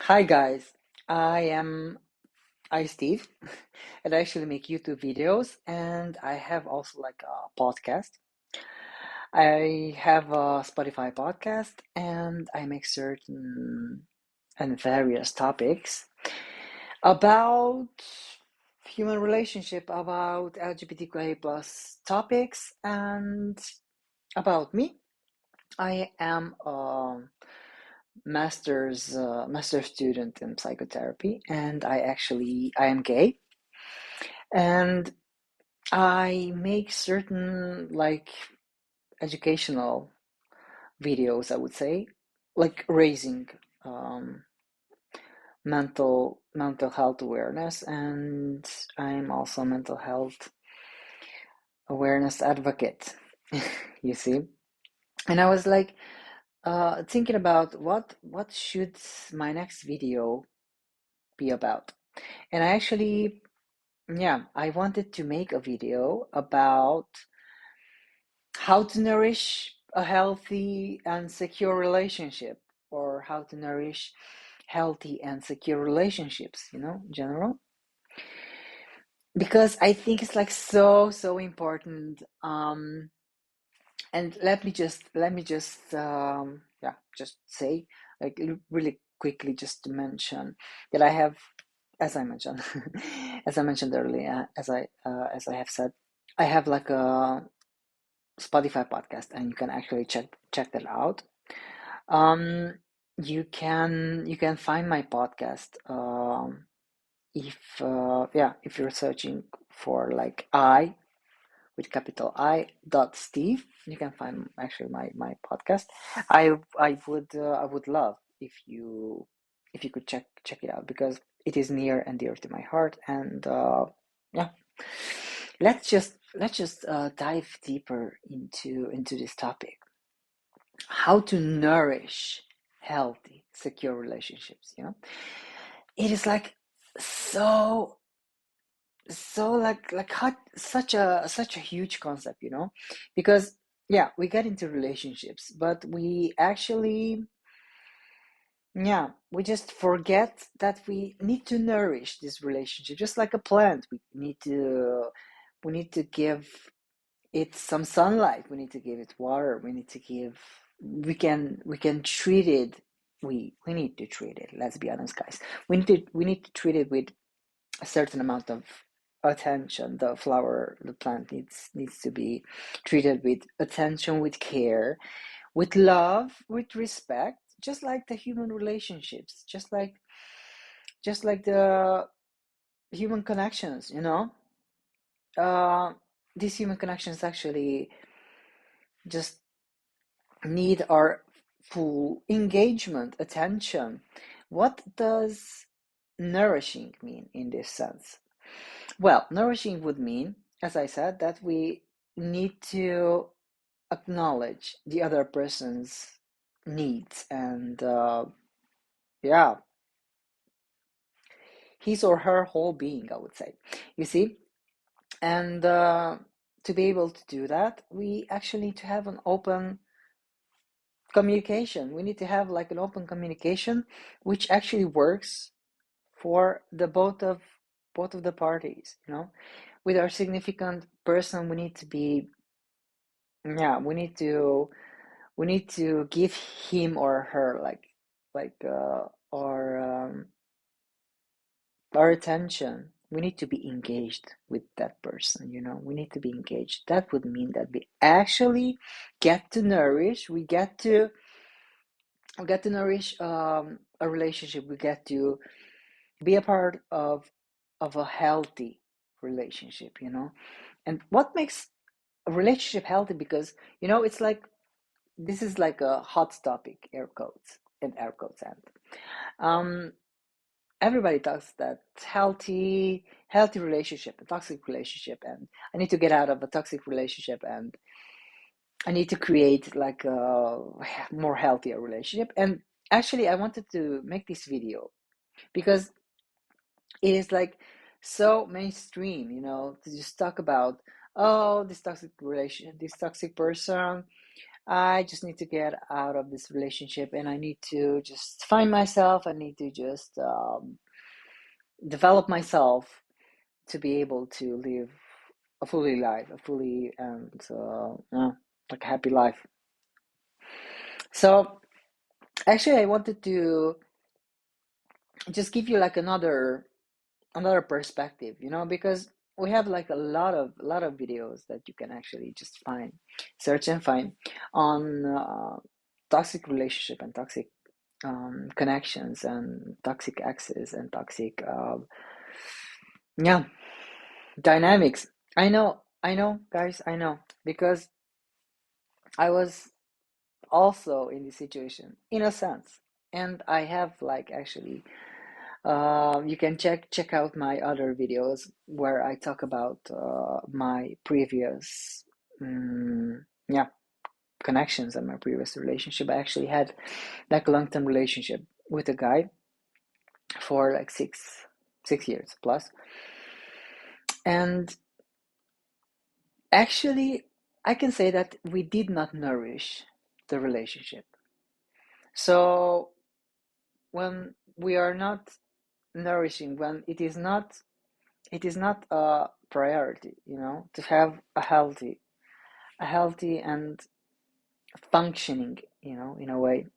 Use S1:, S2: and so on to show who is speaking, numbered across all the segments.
S1: Hi guys, I am Steve, and I actually make YouTube videos, and I have also like a podcast. I have a Spotify podcast, and I make certain and various topics about human relationship, about LGBTQIA plus topics, and about me. I am a master student in psychotherapy, and I am gay, and I make certain like educational videos, I would say, like raising um, mental health awareness, and I'm also a mental health awareness advocate. You see, and I was like thinking about what should my next video be about, and I wanted to make a video about how to nourish a healthy and secure relationship, or how to nourish healthy and secure relationships, in general. Because I think it's like so important. And let me just say, like, really quickly, just to mention that I have, as I mentioned, as I mentioned earlier, as I have said, I have like a Spotify podcast, and you can actually check that out. Um, you can find my podcast if you're searching for like I with capital I dot Steve. You can find actually my podcast. I would love if you could check it out, because it is near and dear to my heart. And yeah, let's just dive deeper into this topic: how to nourish healthy, secure relationships. It is like so like such a huge concept, because yeah, we get into relationships, but we just forget that we need to nourish this relationship, just like a plant. We need to give it some sunlight. We need to give it water. We can treat it. We need to treat it. Let's be honest, guys. We need to treat it with a certain amount of attention. The plant needs to be treated with attention, with care, with love, with respect, just like the human relationships, just like the human connections. Uh, these human connections actually just need our full engagement, attention. What does nourishing mean in this sense? Well, nourishing would mean, as I said, that we need to acknowledge the other person's needs, and yeah, his or her whole being, I would say. You see? And to be able to do that, we actually need to have an open communication. We need to have like an open communication, which actually works for the both of the parties. With our significant person, we need to be, yeah, we need to give him or her like our attention. We need to be engaged with that person. We need to be engaged. That would mean that we actually get to nourish. We get to nourish a relationship. We get to be a part of a healthy relationship. And what makes a relationship healthy? Because it's like, this is like a hot topic, and um everybody talks that healthy relationship, a toxic relationship, and I need to get out of a toxic relationship, and I need to create like a more healthier relationship. And actually, I wanted to make this video because it is like so mainstream, to just talk about, oh, this toxic relation, this toxic person, I just need to get out of this relationship, and I need to just find myself. I need to just develop myself to be able to live a fully life, a fully and like a happy life. So actually, I wanted to just give you like another perspective, because we have like a lot of videos that you can actually just find, search and find on toxic relationship and toxic connections and toxic exes and toxic yeah dynamics. I know, guys, I know, because I was also in this situation in a sense, and I have like actually you can check out my other videos where I talk about my previous yeah connections and my previous relationship. I actually had like a long-term relationship with a guy for like six years plus, and actually I can say that we did not nourish the relationship. So when we are not nourishing, when it is not a priority, to have a healthy and functioning, in a way,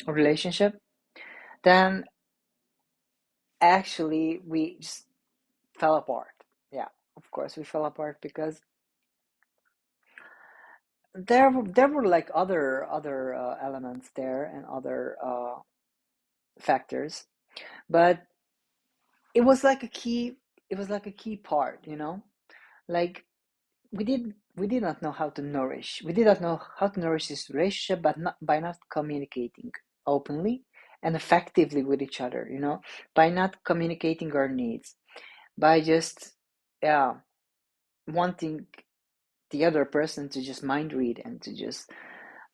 S1: relationship, then actually we just fell apart. Yeah, of course we fell apart because there were like other elements there and other factors, but it was like a key it was like a key part, like we did not know how to nourish. We did not know how to nourish this relationship, but not by not communicating openly and effectively with each other, by not communicating our needs, by just yeah wanting the other person to just mind read and to just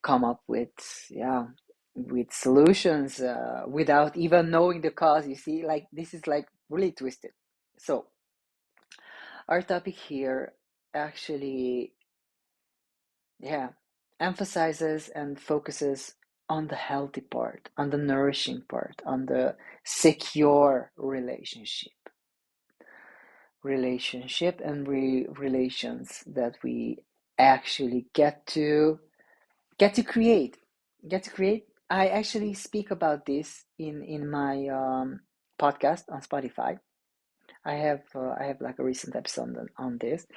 S1: come up with yeah with solutions without even knowing the cause. You see, like this is like really twisted. So our topic here actually yeah emphasizes and focuses on the healthy part, on the nourishing part, on the secure relationship and relations that we actually get to create. I actually speak about this in my podcast on Spotify. I have like a recent episode on this,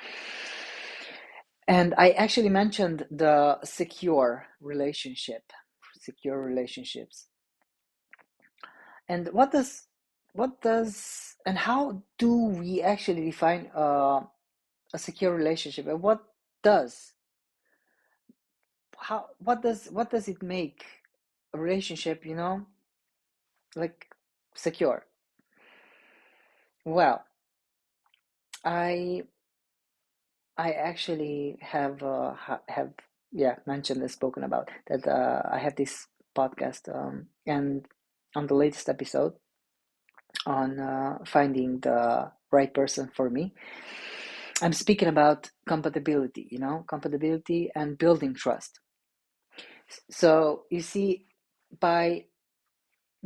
S1: and I actually mentioned the secure relationships, and what does and how do we actually define a secure relationship, and does what does it make a relationship, like secure? Well, I I actually have yeah mentioned and spoken about that. I have this podcast, and on the latest episode on finding the right person for me, I'm speaking about compatibility. Compatibility and building trust. So you see, by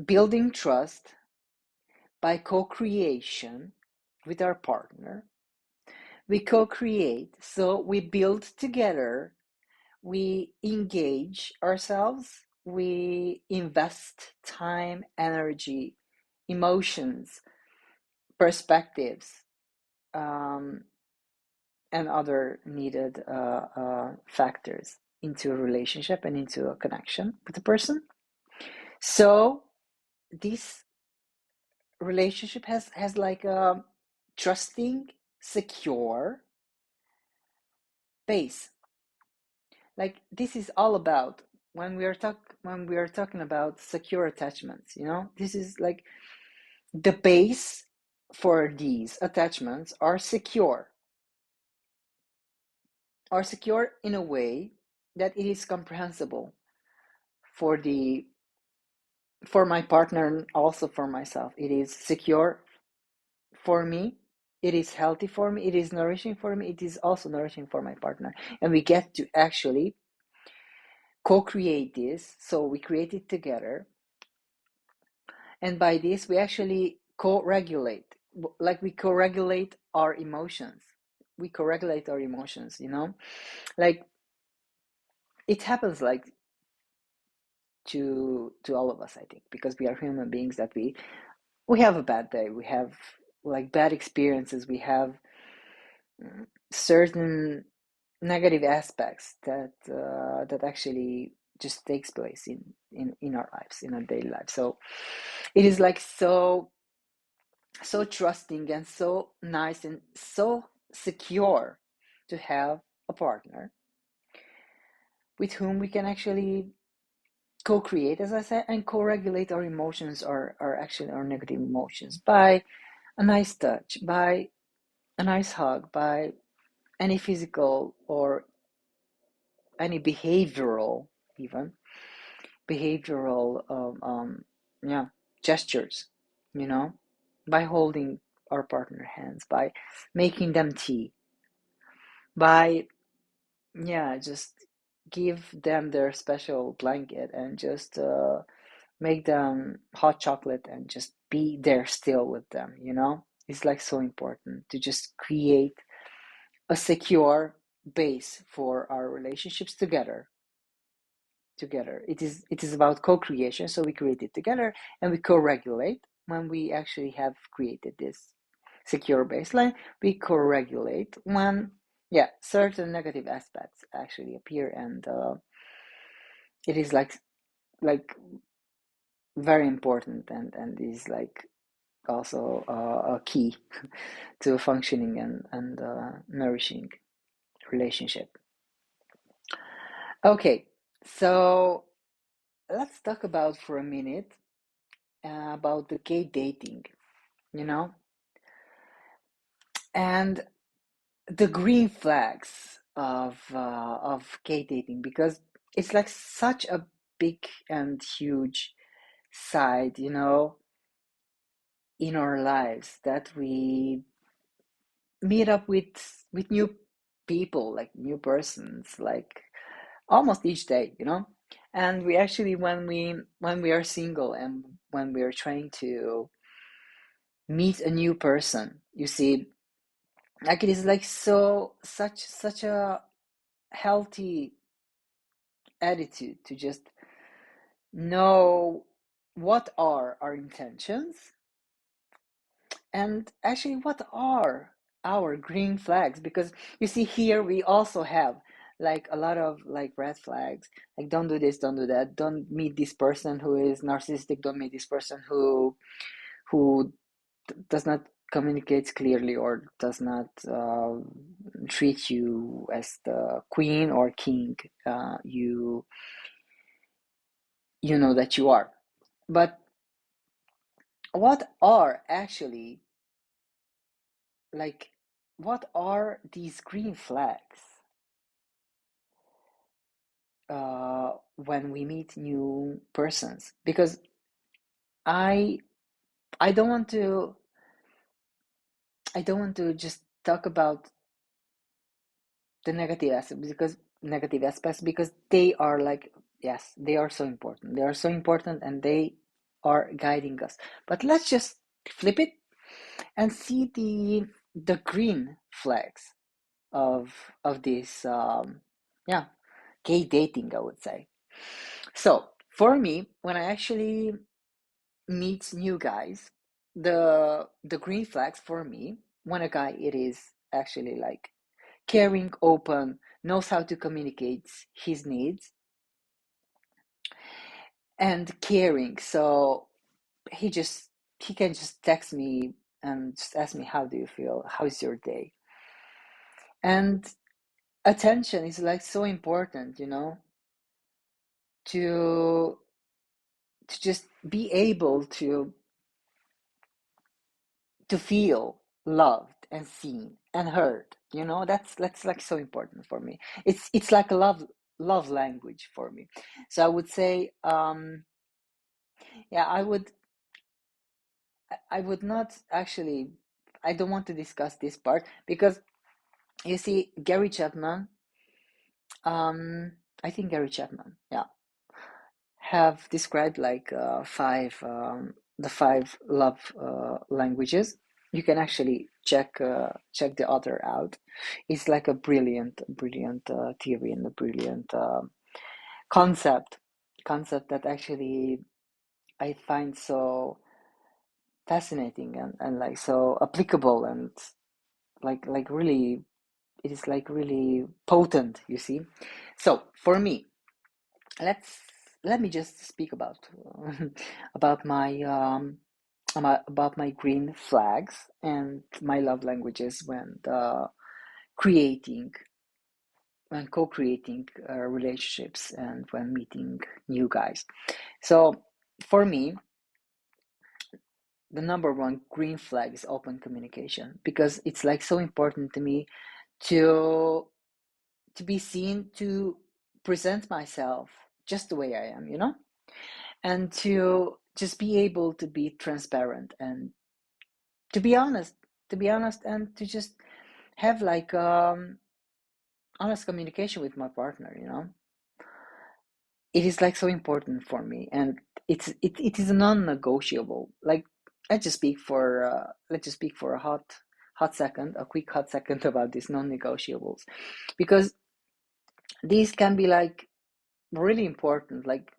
S1: building trust, by co-creation with our partner, we co-create. So we build together, we engage ourselves, we invest time, energy, emotions, perspectives, um, and other needed factors into a relationship and into a connection with the person. So this relationship has like a trusting, secure base. Like this is all about when we are talking about secure attachments. This is like the base for these attachments are secure in a way that it is comprehensible for the for my partner and also for myself. It is secure for me, it is healthy for me, it is nourishing for me, it is also nourishing for my partner, and we get to actually co-create this. So we create it together, and by this we actually co-regulate, like we co-regulate our emotions. We co-regulate our emotions, you know, like it happens like to all of us, I think, because we are human beings, that we have a bad day, we have like bad experiences, we have certain negative aspects that actually just takes place in our lives, in our daily lives. So it is like so trusting and so nice and so secure to have a partner with whom we can actually co-create, as I said, and co-regulate our emotions, or actually our negative emotions, by a nice touch, by a nice hug, by any physical or any behavioral, even behavioral yeah, gestures, you know, by holding our partner hands, by making them tea, by, yeah, just give them their special blanket, and just make them hot chocolate, and just be there still with them, you know. It's like so important to just create a secure base for our relationships together. It is about co-creation. So we create it together, and we co-regulate. When we actually have created this secure baseline, we co-regulate when, yeah, certain negative aspects actually appear, and it is like very important, and is like also a key to a functioning and nourishing relationship. Okay, so let's talk about for a minute about the gay dating, you know, and the green flags of gay dating, because it's like such a big and huge side, you know, in our lives, that we meet up with new people, like new persons, like almost each day, you know. And we actually, when we are single, and when we are trying to meet a new person, you see, like it is like such a healthy attitude to just know what are our intentions, and actually what are our green flags. Because you see, here we also have like a lot of like red flags, like don't do this, don't do that, don't meet this person who is narcissistic, don't meet this person who does not communicate clearly, or does not treat you as the queen or king you know that you are. But what are actually, like, what are these green flags when we meet new persons? Because I I don't want to I don't want to just talk about the negative aspects, because they are like, yes, they are so important. They are so important, and they are guiding us. But let's just flip it and see the green flags of this yeah, gay dating, I would say. So for me, when I actually meet new guys, the green flags for me, when a guy, it is actually like caring, open, knows how to communicate his needs, and caring. So he just he can just text me and just ask me, how do you feel, how's your day? And attention is like so important, you know, to just be able to feel loved and seen and heard, you know. That's like so important for me. It's like a love language for me. So I would say, yeah, I would not actually, I don't want to discuss this part, because you see, Gary Chapman, I think Gary Chapman, yeah, have described like five the five love languages. You can actually check the author out. It's like a brilliant theory and a brilliant concept concept that actually I find so fascinating and like so applicable and like really it is like really potent, you see. So for me, let's let me just speak about about my green flags and my love languages when creating when co-creating relationships and when meeting new guys. So for me, the number one green flag is open communication because it's like so important to me to be seen, to present myself just the way I am, and to just be able to be transparent and to be honest, and to just have like honest communication with my partner, it is like so important for me, and it is a non-negotiable. Like, let's just speak for a quick hot second about these non-negotiables, because these can be like really important, like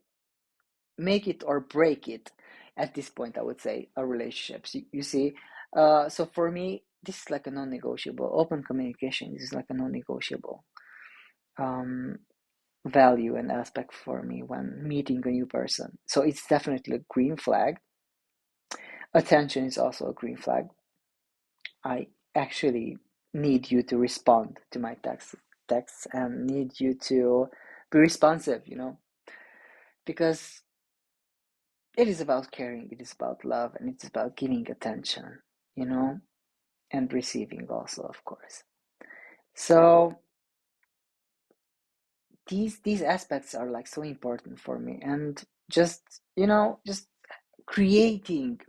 S1: make it or break it at this point, I would say, a relationships. You see, so for me, this is like a non-negotiable. Open communication is like a non-negotiable um, value and aspect for me when meeting a new person. So it's definitely a green flag. Attention is also a green flag. I actually need you to respond to my texts and need you to be responsive, because it is about caring, it is about love, and it's about giving attention, you know, and receiving also, of course. So these aspects are like so important for me, and just just creating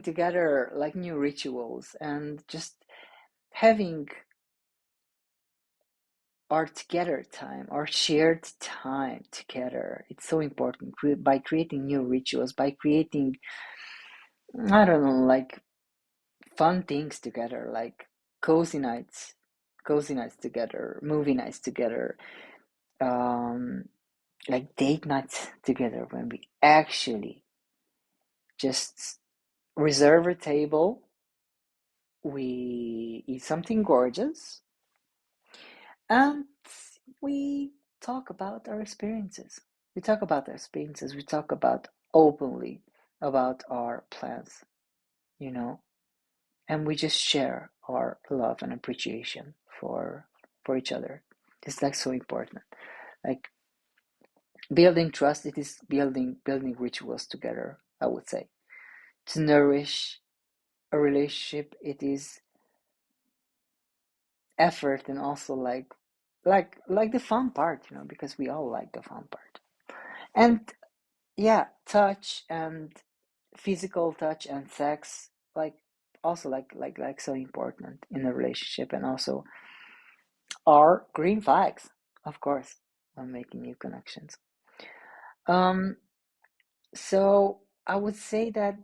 S1: together like new rituals and just having our together time, our shared time together. It's so important by creating new rituals, by creating, I don't know, like fun things together, like cozy nights, together, movie nights together, um, like date nights together when we actually just reserve a table, we eat something gorgeous, and we talk about our experiences. We talk about our experiences. We talk about openly about our plans, you know, and we just share our love and appreciation for each other. It's like so important. Like building trust, it is building rituals together, I would say. To nourish a relationship, it is effort and also like the fun part, because we all like the fun part. And yeah, touch and physical touch and sex, like also like so important in a relationship, and also are green flags, of course, when making new connections. Um, so I would say that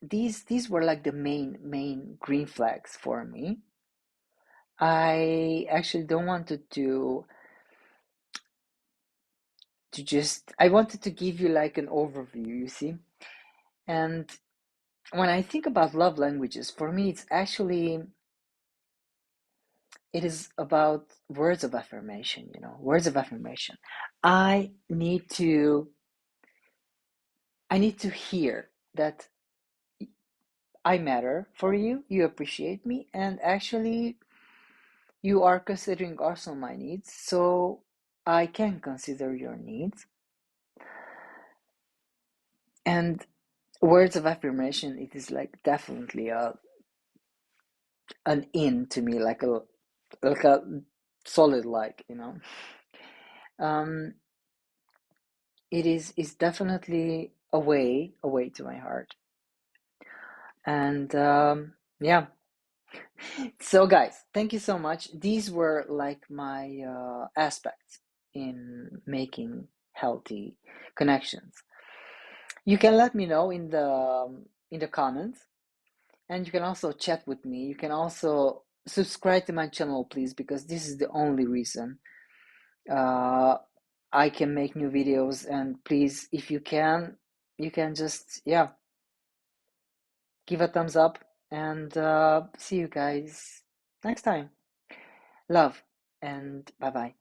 S1: these were like the main green flags for me. I actually don't want to just I wanted to give you like an overview, you see. And when I think about love languages, for me it is about words of affirmation, words of affirmation. I need to I need to hear that I matter for you, you appreciate me, and actually you are considering also my needs, so I can consider your needs. And words of affirmation, it is like definitely an in to me, like a solid, like, um it is definitely a way to my heart. And yeah. So guys, thank you so much. These were like my aspects in making healthy connections. You can let me know in the comments, and you can also chat with me. You can also subscribe to my channel, please, because this is the only reason uh, I can make new videos. And please, if you can just, yeah, give a thumbs up, and see you guys next time. Love, and bye bye.